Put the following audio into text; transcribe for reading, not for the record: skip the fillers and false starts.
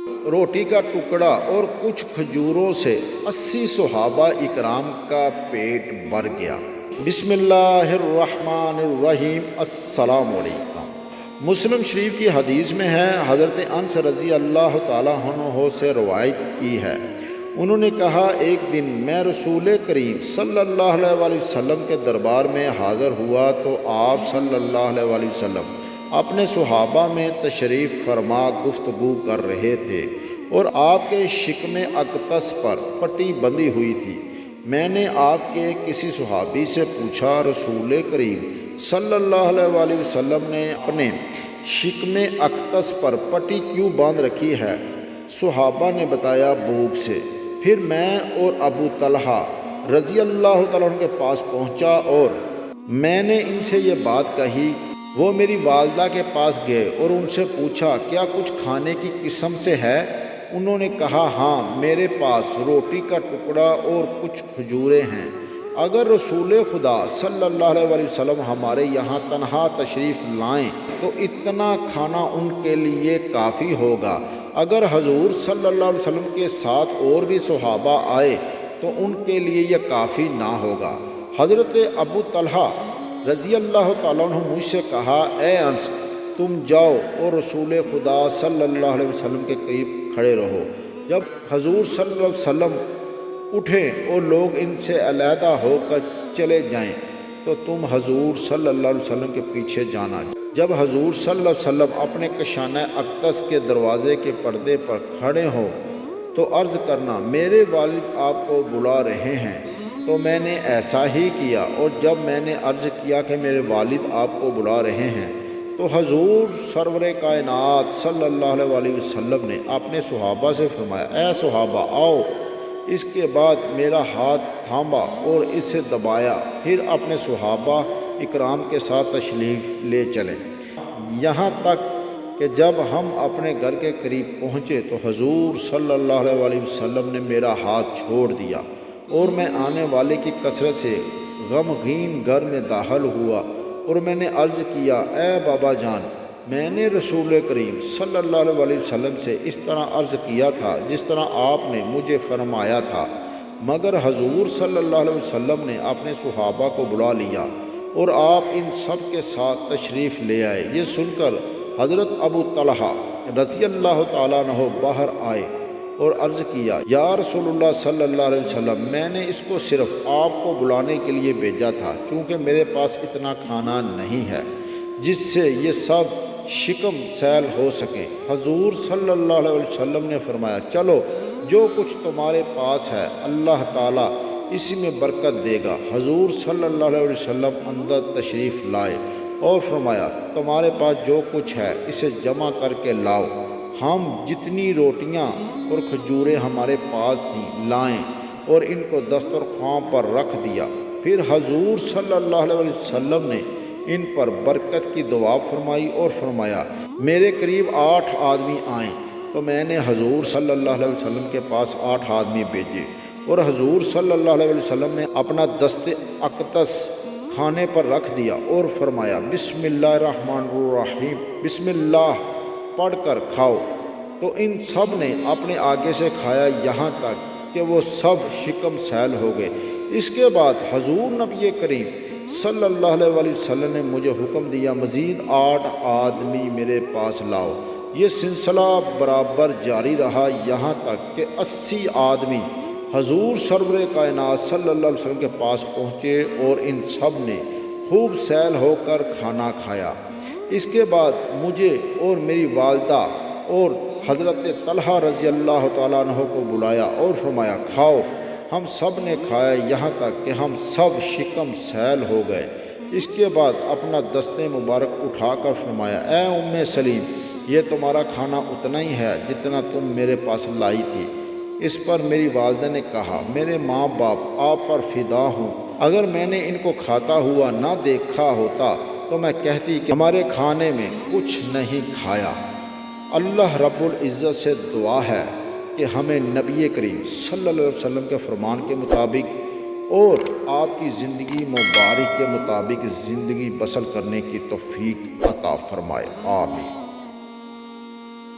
रोटी का टुकड़ा और कुछ खजूरों से 80 सहाबा इकराम का पेट भर गया। बिस्मिल्लाहिर्रहमानिर्रहीम। अस्सलामु अलैकुम। मुस्लिम शरीफ की हदीस में है, हज़रत अनस रज़ी अल्लाह ताला अन्हु से रवायत की है, उन्होंने कहा, एक दिन मैं रसूल करीम सल्लल्लाहु अलैहि वसल्लम के दरबार में हाज़िर हुआ तो आप सल्लल्लाहु अलैहि वसल्लम अपने सहाबा में तशरीफ़ फरमा गुफ्तगू कर रहे थे और आपके शिकमे अक़तस पर पट्टी बंधी हुई थी। मैंने आपके किसी सहाबी से पूछा, रसूल करीम सल्लल्लाहु अलैहि वसल्लम ने अपने शिकमे अक़तस पर पट्टी क्यों बांध रखी है? सहाबा ने बताया, भूख से। फिर मैं और अबू तलहा रज़ी अल्लाह तआला अन्हु के पास पहुंचा और मैंने इनसे ये बात कही। वो मेरी वालदा के पास गए और उनसे पूछा, क्या कुछ खाने की किस्म से है? उन्होंने कहा, हाँ, मेरे पास रोटी का टुकड़ा और कुछ खजूरें हैं। अगर रसूल खुदा सल्लल्लाहु अलैहि वसल्लम हमारे यहाँ तन्हा तशरीफ़ लाएं तो इतना खाना उनके लिए काफ़ी होगा। अगर हजूर सल्लल्लाहु अलैहि वसल्लम के साथ और भी सहाबा आए तो उनके लिए यह काफ़ी ना होगा। हज़रत अबू तलहा रज़ी अल्लाह ताला अन्हु मुझसे कहा, ए अंस, तुम जाओ और रसूल खुदा सल्लल्लाहु अलैहि वसल्लम के करीब खड़े रहो। जब हजूर सल्लल्लाहु अलैहि वसल्लम उठें और लोग इनसे अलहदा होकर चले जाएं तो तुम हजूर सल्लल्लाहु अलैहि वसल्लम के पीछे जाना। जब हजूर सल्लल्लाहु अलैहि वसल्लम अपने कशाना अक़तस के दरवाज़े के पर्दे पर खड़े हों तो अर्ज़ करना, मेरे वालिद आपको बुला रहे हैं। तो मैंने ऐसा ही किया और जब मैंने अर्ज़ किया कि मेरे वालिद आपको बुला रहे हैं तो हजूर सरवर कायनात सल्लल्लाहु अलैहि वसल्लम ने अपने सहाबा से फरमाया, ए सहाबा आओ। इसके बाद मेरा हाथ थामा और इसे दबाया, फिर अपने सहाबा इकराम के साथ तशरीफ़ ले चले। यहाँ तक कि जब हम अपने घर के करीब पहुँचे तो हजूर सल्लल्लाहु अलैहि वसल्लम ने मेरा हाथ छोड़ दिया और मैं आने वाले की कसरत से गमगीन घर में दाखिल हुआ और मैंने अर्ज़ किया, ए बाबा जान, मैंने रसूल करीम सल्लल्लाहु अलैहि वसल्लम से इस तरह अर्ज़ किया था जिस तरह आपने मुझे फरमाया था, मगर हजूर सल्लल्लाहु अलैहि वसल्लम ने अपने सहाबा को बुला लिया और आप इन सब के साथ तशरीफ़ ले आए। ये सुनकर हज़रत अबू तलहा रज़ी अल्लाह ताला अन्हु बाहर आए और अर्ज़ किया, या रसूलुल्लाह सल्लल्लाहु अलैहि वसल्लम, मैंने इसको सिर्फ़ आपको बुलाने के लिए भेजा था, चूँकि मेरे पास इतना खाना नहीं है जिससे ये सब शिकम सैल हो सके। हजूर सल्लल्लाहु अलैहि वसल्लम ने फरमाया, चलो, जो कुछ तुम्हारे पास है अल्लाह ताला इसी में बरकत देगा। हजूर सल्लल्लाहु अलैहि वसल्लम अंदर तशरीफ़ लाए और फरमाया, तुम्हारे पास जो कुछ है इसे जमा करके लाओ। हम जितनी रोटियां और खजूरें हमारे पास थीं लाएं और इनको दस्तरख्वां पर रख दिया। फिर हजूर सल्लल्लाहु अलैहि वसल्लम ने इन पर बरकत की दुआ फरमाई और फरमाया, मेरे करीब 8 आदमी आए तो मैंने हजूर सल्लल्लाहु अलैहि वसल्लम के पास 8 आदमी भेजे और हजूर सल्लल्लाहु अलैहि वसल्लम ने अपना दस्ते अक़तस खाने पर रख दिया और फरमाया, बिस्मिल्लाहिर्रहमानिर्रहीम, बिस्मिल्लाह पढ़कर खाओ। तो इन सब ने अपने आगे से खाया यहाँ तक कि वो सब शिकम सैल हो गए। इसके बाद हजूर नबी करीम सल्लल्लाहु अलैहि वसल्लम ने मुझे हुक्म दिया, मज़ीद 8 आदमी मेरे पास लाओ। ये सिलसिला बराबर जारी रहा यहाँ तक कि 80 आदमी हजूर सरवर कायनात सल्लल्लाहु अलैहि वसल्लम के पास पहुँचे और इन सब ने खूब सैल होकर खाना खाया। इसके बाद मुझे और मेरी वालदा और हज़रत तलहा रज़ी अल्लाह ताला अन्हु को बुलाया और फरमाया, खाओ। हम सब ने खाया यहाँ तक कि हम सब शिकम सैल हो गए। इसके बाद अपना दस्ते मुबारक उठाकर फरमाया, ए उम्मे सलीम, ये तुम्हारा खाना उतना ही है जितना तुम मेरे पास लाई थी। इस पर मेरी वालदा ने कहा, मेरे माँ बाप आप पर फ़िदा हूँ, अगर मैंने इनको खाता हुआ ना देखा होता तो मैं कहती कि हमारे खाने में कुछ नहीं खाया। अल्लाह रब्बुल इज़्ज़त से दुआ है कि हमें नबी करीम सल्लल्लाहु अलैहि वसल्लम के फरमान के मुताबिक और आपकी ज़िंदगी मुबारक के मुताबिक ज़िंदगी बसर करने की तौफीक अता फरमाए। आमीन।